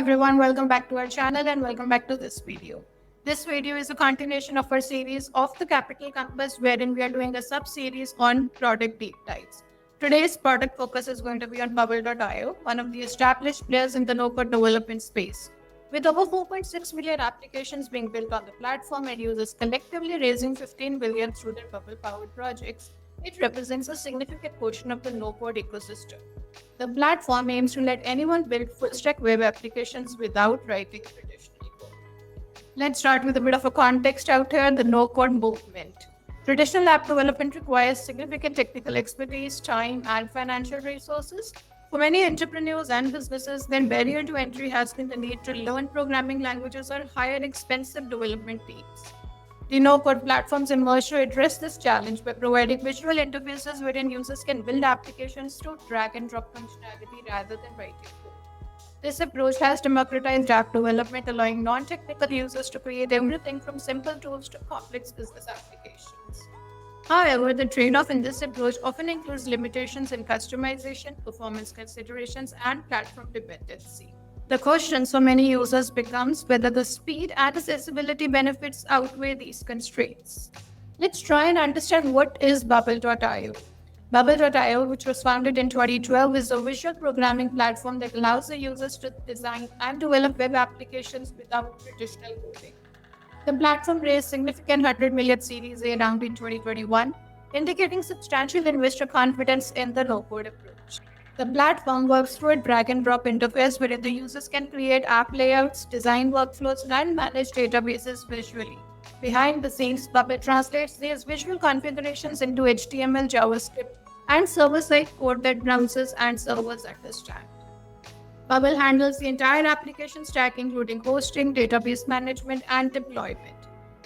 everyone, welcome back to our channel and welcome back to this video. This video is a continuation of our series of the Capital Compass wherein we are doing a sub-series on product deep dives. Today's product focus is going to be on Bubble.io, one of the established players in the no-code development space. With over 4.6 million applications being built on the platform and users collectively raising 15 billion through their Bubble-powered projects, it represents a significant portion of the no-code ecosystem. The platform aims to let anyone build full-stack web applications without writing traditional code. Let's start with a bit of a context out here, the no-code movement. Traditional app development requires significant technical expertise, time, and financial resources. For many entrepreneurs and businesses, their barrier to entry has been the need to learn programming languages or hire expensive development teams. The no-code platforms emerge to address this challenge by providing visual interfaces wherein users can build applications through drag-and-drop functionality rather than writing code. This approach has democratized app development, allowing non-technical users to create everything from simple tools to complex business applications. However, the trade-off in this approach often includes limitations in customization, performance considerations, and platform dependency. The question for many users becomes whether the speed and accessibility benefits outweigh these constraints. Let's try and understand what is Bubble.io. Bubble.io, which was founded in 2012, is a visual programming platform that allows the users to design and develop web applications without traditional coding. The platform raised significant 100 million Series A round in 2021, indicating substantial investor confidence in the no-code approach. The platform works through a drag-and-drop interface wherein the users can create app layouts, design workflows, and manage databases visually. Behind the scenes, Bubble translates these visual configurations into HTML, JavaScript, and server-side code that browsers and servers understand. Bubble handles the entire application stack, including hosting, database management, and deployment.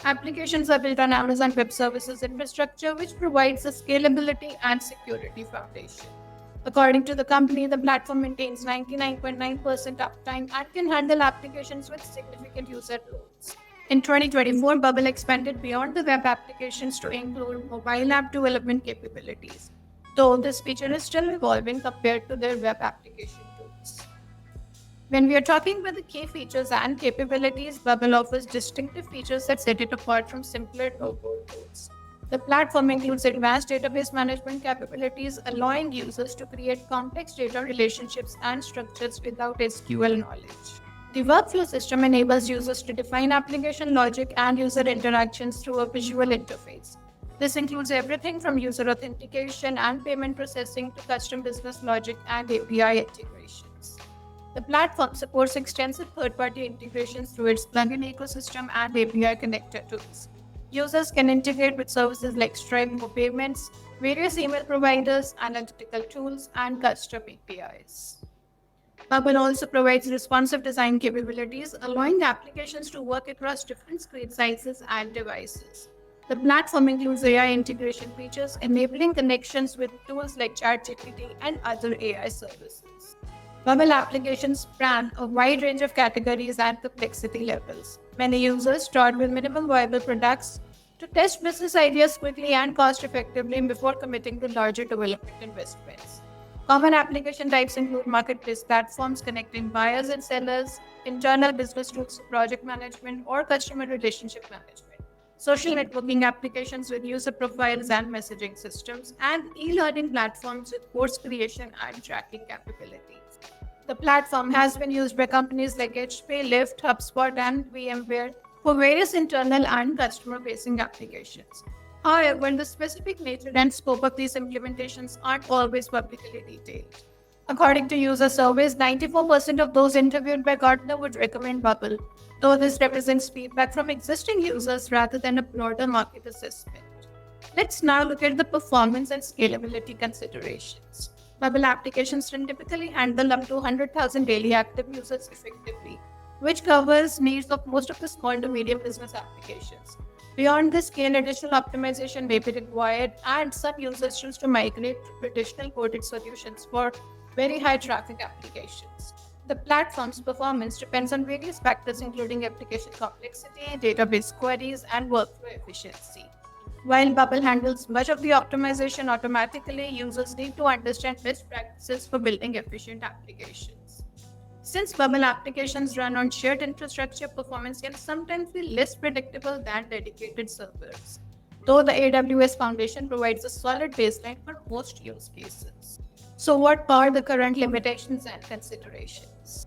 Applications are built on Amazon Web Services infrastructure, which provides a scalability and security foundation. According to the company, the platform maintains 99.9% uptime and can handle applications with significant user loads. In 2024, Bubble expanded beyond the web applications to include mobile app development capabilities, though this feature is still evolving compared to their web application tools. When we are talking about the key features and capabilities, Bubble offers distinctive features that set it apart from simpler no-code tools. The platform includes advanced database management capabilities, allowing users to create complex data relationships and structures without SQL knowledge. The workflow system enables users to define application logic and user interactions through a visual interface. This includes everything from user authentication and payment processing to custom business logic and API integrations. The platform supports extensive third-party integrations through its plugin ecosystem and API connector tools. Users can integrate with services like Stripe for payments, various email providers, analytical tools, and custom APIs. Bubble also provides responsive design capabilities, allowing applications to work across different screen sizes and devices. The platform includes AI integration features, enabling connections with tools like ChatGPT and other AI services. Bubble applications span a wide range of categories and complexity levels. Many users start with minimum viable products to test business ideas quickly and cost-effectively before committing to larger development investments. Common application types include marketplace platforms connecting buyers and sellers, internal business tools for project management or customer relationship management, social networking applications with user profiles and messaging systems, and e-learning platforms with course creation and tracking capabilities. The platform has been used by companies like HP, Lyft, HubSpot, and VMware for various internal and customer-facing applications. However, the specific nature and scope of these implementations aren't always publicly detailed. According to user surveys, 94% of those interviewed by Gartner would recommend Bubble, though this represents feedback from existing users rather than a broader market assessment. Let's now look at the performance and scalability considerations. Bubble applications can typically handle up to 100,000 daily active users effectively, which covers needs of most of the small to medium business applications. Beyond this scale, additional optimization may be required, and some users choose to migrate to traditional coded solutions for very high traffic applications. The platform's performance depends on various factors, including application complexity, database queries, and workflow efficiency. While Bubble handles much of the optimization automatically, users need to understand best practices for building efficient applications. Since Bubble applications run on shared infrastructure, performance can sometimes be less predictable than dedicated servers, though the AWS Foundation provides a solid baseline for most use cases. So, what are the current limitations and considerations?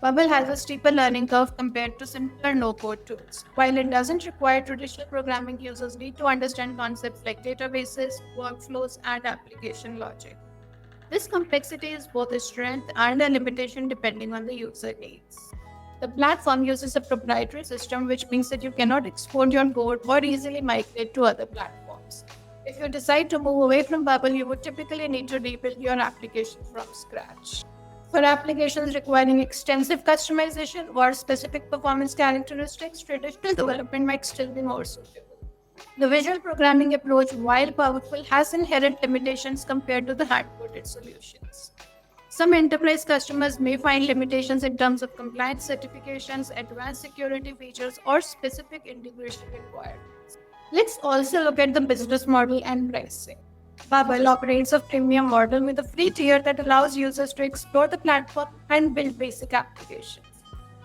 Bubble has a steeper learning curve compared to simpler no-code tools. While it doesn't require traditional programming, users need to understand concepts like databases, workflows, and application logic. This complexity is both a strength and a limitation depending on the user needs. The platform uses a proprietary system, which means that you cannot export your code or easily migrate to other platforms. If you decide to move away from Bubble, you would typically need to rebuild your application from scratch. For applications requiring extensive customization or specific performance characteristics, traditional development might still be more suitable. The visual programming approach, while powerful, has inherent limitations compared to the hard-coded solutions. Some enterprise customers may find limitations in terms of compliance certifications, advanced security features, or specific integration requirements. Let's also look at the business model and pricing. Bubble operates a freemium model with a free tier that allows users to explore the platform and build basic applications.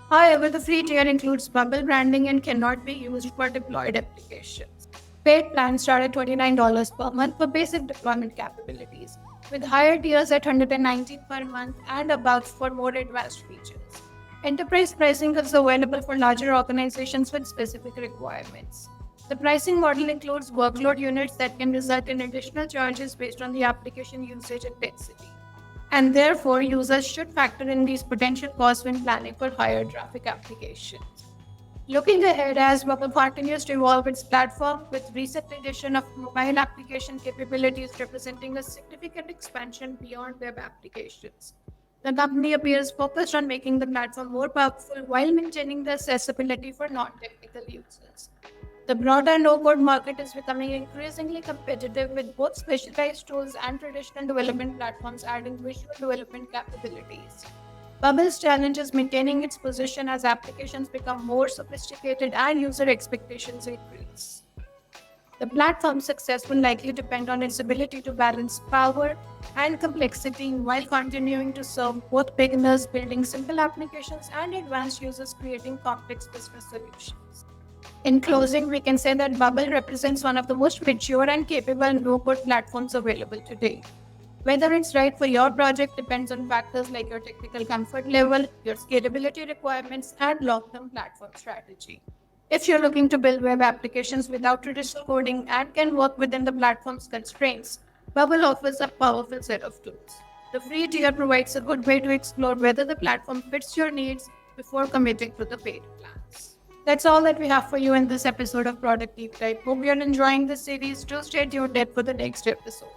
However, the free tier includes Bubble branding and cannot be used for deployed applications. Paid plans start at $29 per month for basic deployment capabilities, with higher tiers at $119 per month and above for more advanced features. Enterprise pricing is available for larger organizations with specific requirements. The pricing model includes workload units that can result in additional charges based on the application usage and density. And therefore, users should factor in these potential costs when planning for higher traffic applications. Looking ahead, as Bubble continues to evolve its platform, with recent addition of mobile application capabilities representing a significant expansion beyond web applications, the company appears focused on making the platform more powerful while maintaining the accessibility for non-technical users. The broader no-code market is becoming increasingly competitive, with both specialized tools and traditional development platforms adding visual development capabilities. Bubble's challenge is maintaining its position as applications become more sophisticated and user expectations increase. The platform's success will likely depend on its ability to balance power and complexity while continuing to serve both beginners building simple applications and advanced users creating complex business solutions. In closing, we can say that Bubble represents one of the most mature and capable no-code platforms available today. Whether it's right for your project depends on factors like your technical comfort level, your scalability requirements, and long-term platform strategy. If you're looking to build web applications without traditional coding and can work within the platform's constraints, Bubble offers a powerful set of tools. The free tier provides a good way to explore whether the platform fits your needs before committing to the paid plans. That's all that we have for you in this episode of Product Deep Dive. Hope you're enjoying this series. Do stay tuned for the next episode.